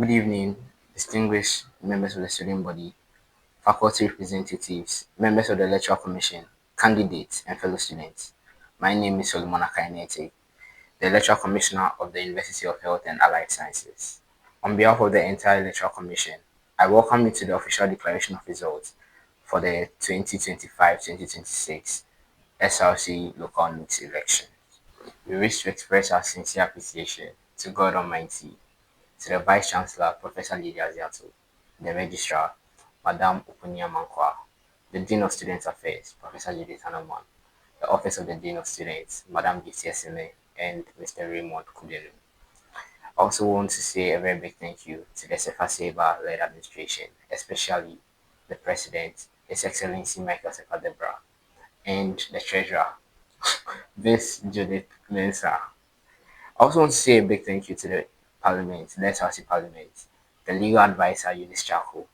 Good evening, distinguished members of the student body, faculty representatives, members of the lecturer commission, candidates, and fellow students. My name is Solomon Akainete, the lecturer commissioner of the University of Health and Allied Sciences. On behalf of the entire lecturer commission, I welcome you to the official declaration of results for the 2025-2026 SRC local Lnugs election. We wish to express our sincere appreciation to God Almighty, to the Vice Chancellor, Professor Lydia Ziato, the Registrar, Madame Upunia Mankwa, the Dean of Student Affairs, Professor Judith Hanaman, the Office of the Dean of Students, Madame DCSMA, and Mr. Raymond Kudenu. I also want to say a very big thank you to the Sefa-Seba-led administration, especially the President, His Excellency Michael Sefa-Debra, and the Treasurer, Miss Judith Mensah. I also want to say a big thank you to the Parliament, the SRC Parliament, the legal advisor Eunice Chako,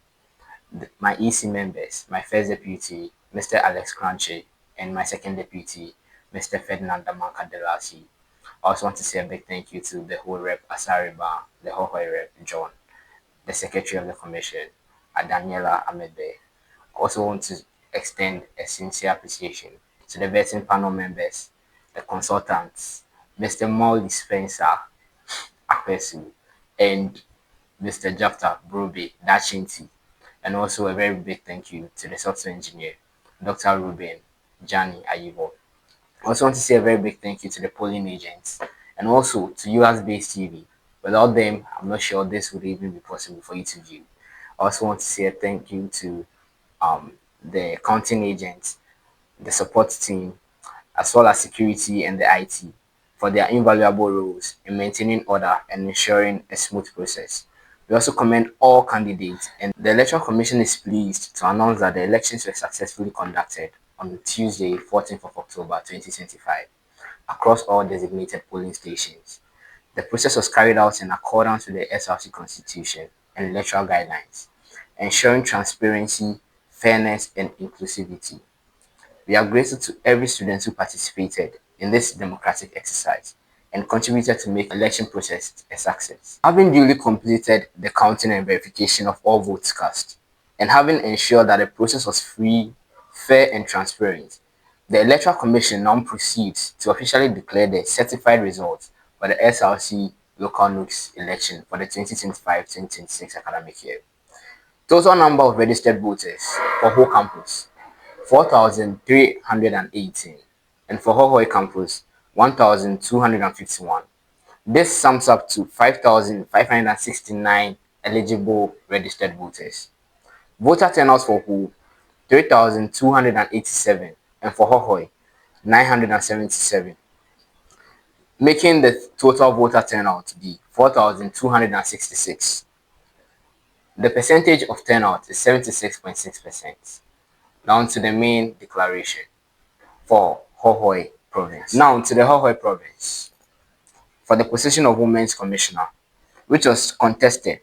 my EC members, my first deputy, Mr. Alex Crunchy, and my second deputy, Mr. Ferdinand Damanka Delasi. I also want to say a big thank you to the whole rep Asariba, the whole rep John, the secretary of the commission, Daniela Amebe. I also want to extend a sincere appreciation to the vetting panel members, the consultants, Mr. Molly Spencer Akpesu, and Mr. Jafta Brobe Dachinti. And also a very big thank you to the software engineer, Dr. Ruben Jani Ayivo. I also want to say a very big thank you to the polling agents and also to Uhas based TV. Without them, I'm not sure this would even be possible for you to view. I also want to say a thank you to the counting agents, the support team, as well as security and the IT for their invaluable roles in maintaining order and ensuring a smooth process. We also commend all candidates, and the Electoral Commission is pleased to announce that the elections were successfully conducted on Tuesday, 14th of October 2025, across all designated polling stations. The process was carried out in accordance with the SRC Constitution and electoral guidelines, ensuring transparency, fairness, and inclusivity. We are grateful to every student who participated in this democratic exercise and contributed to make the election process a success. Having duly completed the counting and verification of all votes cast, and having ensured that the process was free, fair, and transparent, the Electoral Commission now proceeds to officially declare the certified results for the SRC local Lnugs election for the 2025-2026 academic year. Total number of registered voters for whole campus 4,318, and for Hohoi campus 1,251. This sums up to 5,569 eligible registered voters. Voter turnout for who 3,287, and for Hohoi 977, making the total voter turnout to be 4,266. The percentage of turnout is 76.6%. Down to the main declaration for Hohoi province. Now to the Hohoi province for the position of Women's Commissioner, which was contested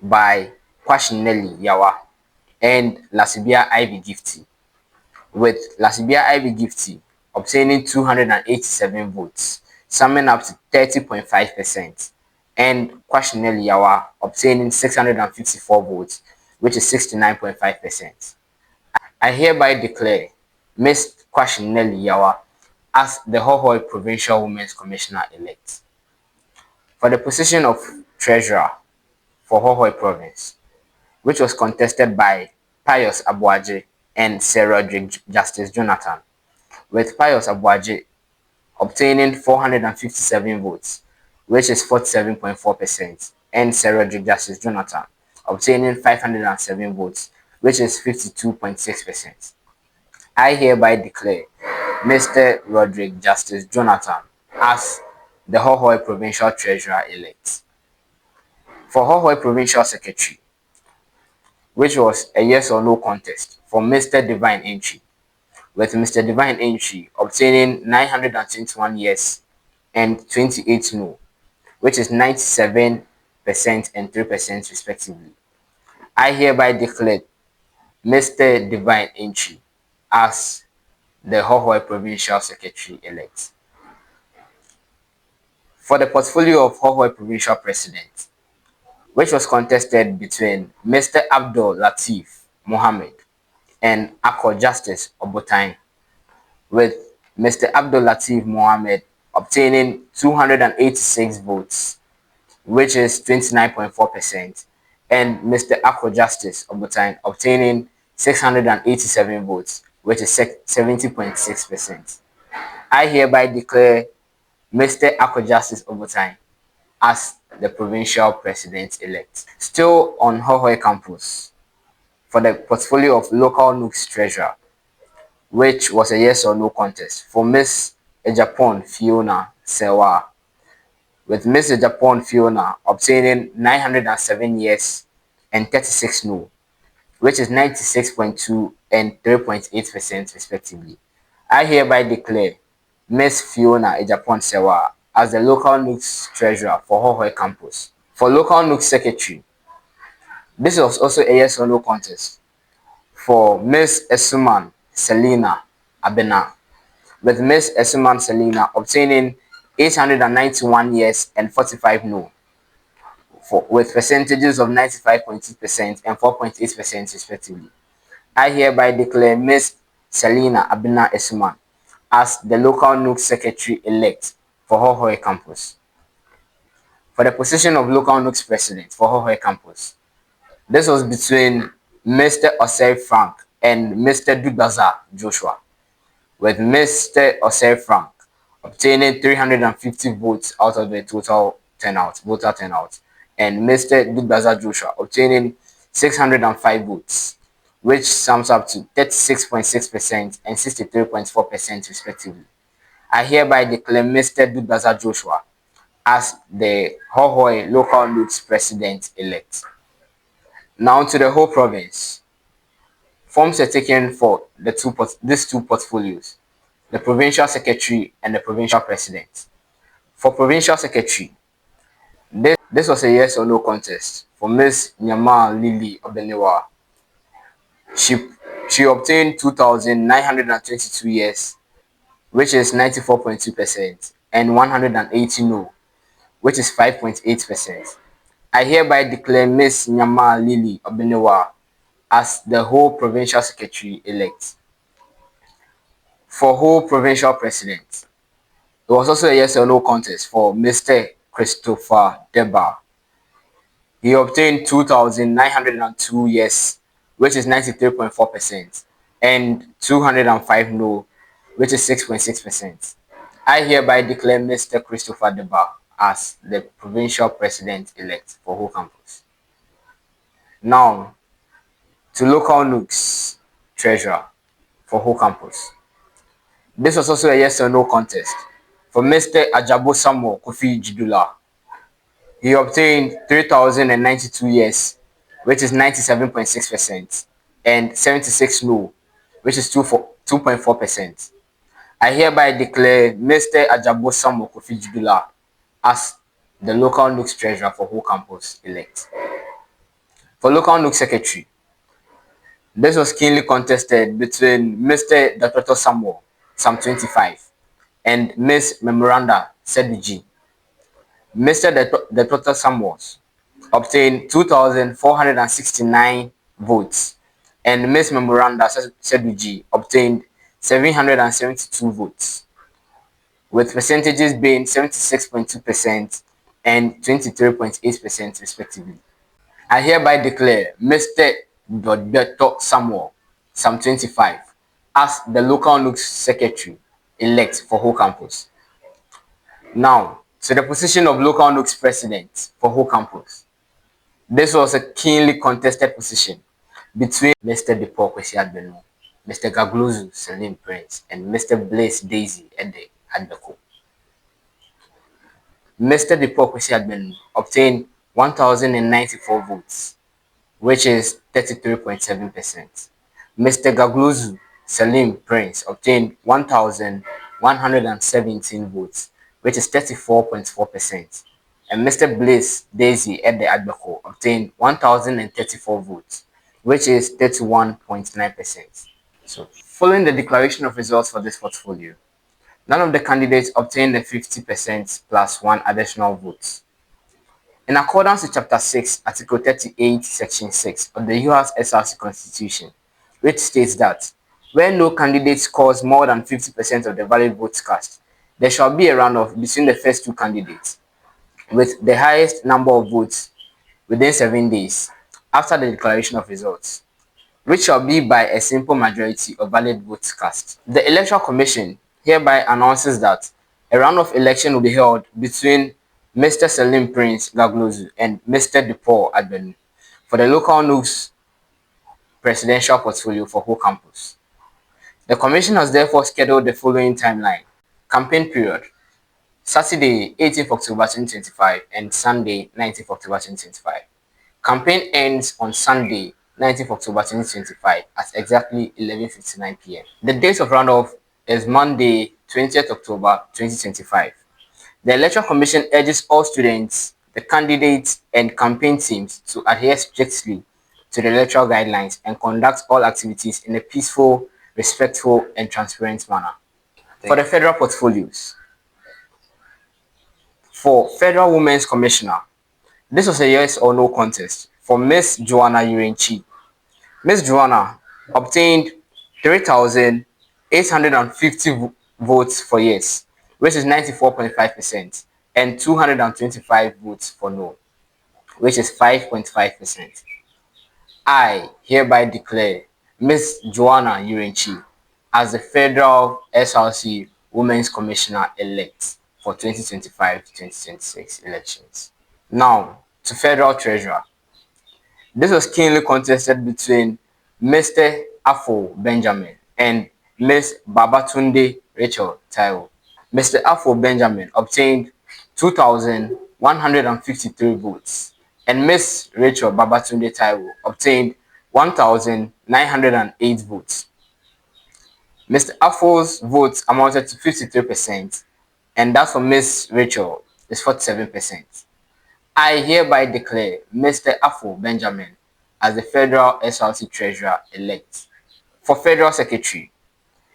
by Kwashinelli Yawa and Lasibia Ivy Gifty, with Lasibia Ivy Gifty obtaining 287 votes, summing up to 30.5%, and Kwashinelli Yawa obtaining 654 votes, which is 69.5%. I hereby declare Ms. Kwashinelli Yawa as the Hohoi Provincial Women's Commissioner-elect. For the position of Treasurer for Hohoi Province, which was contested by Pius Abuaje and Sir Roderick Justice Jonathan, with Pius Abuaje obtaining 457 votes, which is 47.4%, and Sir Roderick Justice Jonathan obtaining 507 votes, which is 52.6%. I hereby declare Mr. Roderick Justice Jonathan as the Hohoi Provincial Treasurer-elect. For Hohoi Provincial Secretary, which was a yes or no contest for Mr. Divine Entry, with Mr. Divine Entry obtaining 921 yes and 28 no, which is 97% and 3% respectively. I hereby declare Mr. Divine Entry as the Hohoi Provincial Secretary-elect. For the portfolio of Hohoi Provincial President, which was contested between Mr. Abdul Latif Mohammed and Akko Justice Obotain, with Mr. Abdul Latif Mohammed obtaining 286 votes, which is 29.4%, and Mr. Akko Justice Obotain obtaining 687 votes, which is 70.6%. I hereby declare Mr. Akko Justice Obotain as the provincial president elect. Still on Hohoi campus, for the portfolio of local Nugs treasurer, which was a yes or no contest for Miss Japan Fiona Sewa, with Miss Japan Fiona obtaining 907 yes and 36 no, which is 96.2 and 3.8% respectively. I hereby declare Miss Fiona Japan Sewa as the local Nugs treasurer for Hohoi campus. For local Nugs secretary, this was also a yes or no contest for Miss Esuman Selina Abena, with Miss Esuman Selina obtaining 891 yes and 45 no, with percentages of 95.2% and 4.8% respectively. I hereby declare Miss Selina Abena Esuman as the local Nugs secretary elect for Hohoi campus. For the position of local Nugs president for Hohoi campus, this was between Mr. Osei Frank and Mr. Dubaza Joshua, with Mr. Osei Frank obtaining 350 votes out of the total voter turnout, and Mr. Dubaza Joshua obtaining 605 votes, which sums up to 36.6% and 63.4% respectively. I hereby declare Mr. Dubaza Joshua as the Hohoi local Nugs president elect. Now to the whole province. Forms are taken for these two portfolios, the provincial secretary and the provincial president. For provincial secretary, this was a yes or no contest for Miss Nyama Lily Obenewa. She she obtained 2,922 yes, which is 94.2%, and 180 no, which is 5.8%. I hereby declare Miss Nyama Lily Obenewa as the whole provincial secretary elect. For whole provincial president, it was also a yes or no contest for Mr. Christopher Deba. He obtained 2,902 yes, which is 93.4%, and 205 no, which is 6.6%. I hereby declare Mr. Christopher Deba as the provincial president elect for whole campus. Now, to local Nugs treasurer for whole campus. This was also a yes or no contest for Mr. Ajabo Samuel Kofi Jidula. He obtained 3,092 yes, which is 97.6%, and 76 no, which is 2.4%. I hereby declare Mr. Ajabo Samuel Kofi Jidula as the local Nugs treasurer for whole campus elect. For local Nugs secretary, this was keenly contested between Mr. Dr. Samuel, Sam 25, and Miss Memoranda Sediji. Mr. Dr. Samuels obtained 2,469 votes, and Miss Memoranda Sediji obtained 772 votes, with percentages being 76.2% and 23.8% respectively. I hereby declare Mr. Dr. Samuel, Sam 25, as the local Nugs secretary elect for whole campus. Now, to the position of local Nugs president for whole campus. This was a keenly contested position between Mr. Depo Kwesi Adbenu, Mr. Gagluzu Selim Prince, and Mr. Blaze Daisy Ede Adbeko. Mr. Depo Kwesi Adbenu obtained 1,094 votes, which is 33.7%. Mr. Gagluzu Salim Prince obtained 1,117 votes, which is 34.4%. And Mr. Bliss Daisy Ede Adbeko obtained 1,034 votes, which is 31.9%. So, following the declaration of results for this portfolio, none of the candidates obtained the 50% plus one additional votes. In accordance with Chapter 6, Article 38, Section 6 of the Uhas SRC Constitution, which states that where no candidate scores more than 50% of the valid votes cast, there shall be a runoff between the first two candidates, with the highest number of votes within 7 days after the declaration of results, which shall be by a simple majority of valid votes cast. The Electoral Commission hereby announces that a runoff election will be held between Mr. Selim Prince Gaglozu and Mr. Dupont Adbenu for the local Nugs presidential portfolio for whole campus. The Commission has therefore scheduled the following timeline. Campaign period: Saturday, 18th October 2025 and Sunday, 19th October 2025. Campaign ends on Sunday, 19th October 2025 at exactly 11:59 p.m. The date of runoff is Monday, 20th October 2025. The Electoral Commission urges all students, the candidates, and campaign teams to adhere strictly to the electoral guidelines and conduct all activities in a peaceful, respectful, and transparent manner. For the federal portfolios, for Federal Women's Commissioner, this was a yes or no contest for Miss Joanna Urenchi. Miss Joanna obtained 3,850 votes for yes, which is 94.5%, and 225 votes for no, which is 5.5%. I hereby declare Miss Joanna Urenchi as the Federal SRC Women's Commissioner elect for 2025-2026 elections. Now, to Federal Treasurer. This was keenly contested between Mr. Afo Benjamin and Ms. Babatunde Rachel Taiwo. Mr. Afo Benjamin obtained 2,153 votes, and Ms. Rachel Babatunde Taiwo obtained 1,908 votes. Mr. Afo's votes amounted to 53%, and that for Ms. Rachel is 47%. I hereby declare Mr. Afo Benjamin as the Federal SRC Treasurer elect. For Federal Secretary,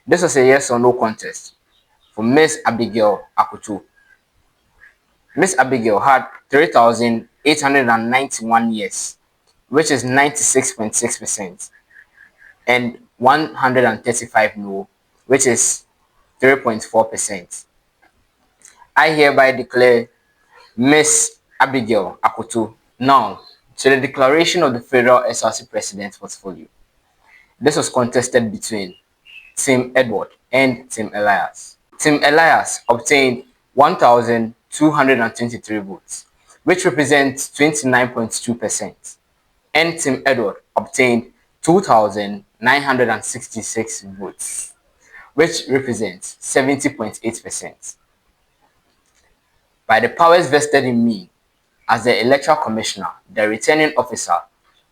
this was a yes or no contest for Ms. Abigail Akutu. Ms. Abigail had 3,891 yes, which is 96.6%, and 135 no, which is 3.4%. I hereby declare Ms. Abigail Akutu. Now, to the declaration of the Federal SRC President's portfolio. This was contested between Tim Edward and Tim Elias. Tim Elias obtained 1,223 votes, which represents 29.2%, and Tim Edward obtained 2,966 votes, which represents 70.8%. By the powers vested in me as the Electoral Commissioner, the returning officer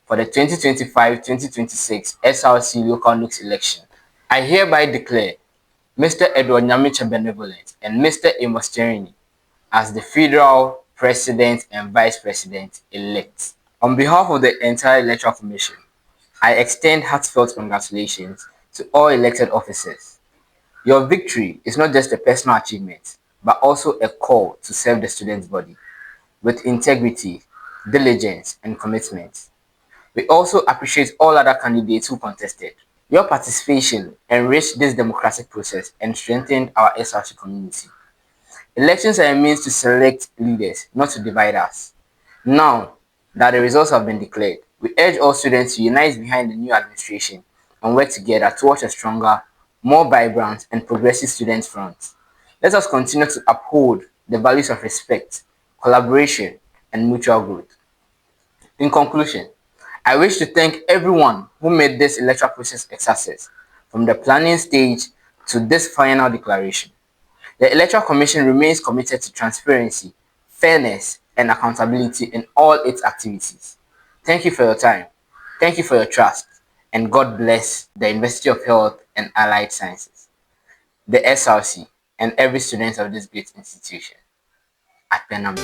for the 2025-2026 SRC local Lnugs election, I hereby declare Mr. Edward Nyamiche Benevolent and Mr. Amos Cherini as the Federal President and Vice President elect. On behalf of the entire Electoral Commission, I extend heartfelt congratulations to all elected officers. Your victory is not just a personal achievement, but also a call to serve the student's body with integrity, diligence, and commitment. We also appreciate all other candidates who contested. Your participation enriched this democratic process and strengthened our SRC community. Elections are a means to select leaders, not to divide us. Now that the results have been declared, we urge all students to unite behind the new administration and work together towards a stronger, more vibrant, and progressive student front. Let us continue to uphold the values of respect, collaboration, and mutual growth. In conclusion, I wish to thank everyone who made this electoral process a success, from the planning stage to this final declaration. The Electoral Commission remains committed to transparency, fairness, and accountability in all its activities. Thank you for your time. Thank you for your trust. And God bless the University of Health and Allied Sciences, the SRC, and every student of this great institution. At Penam.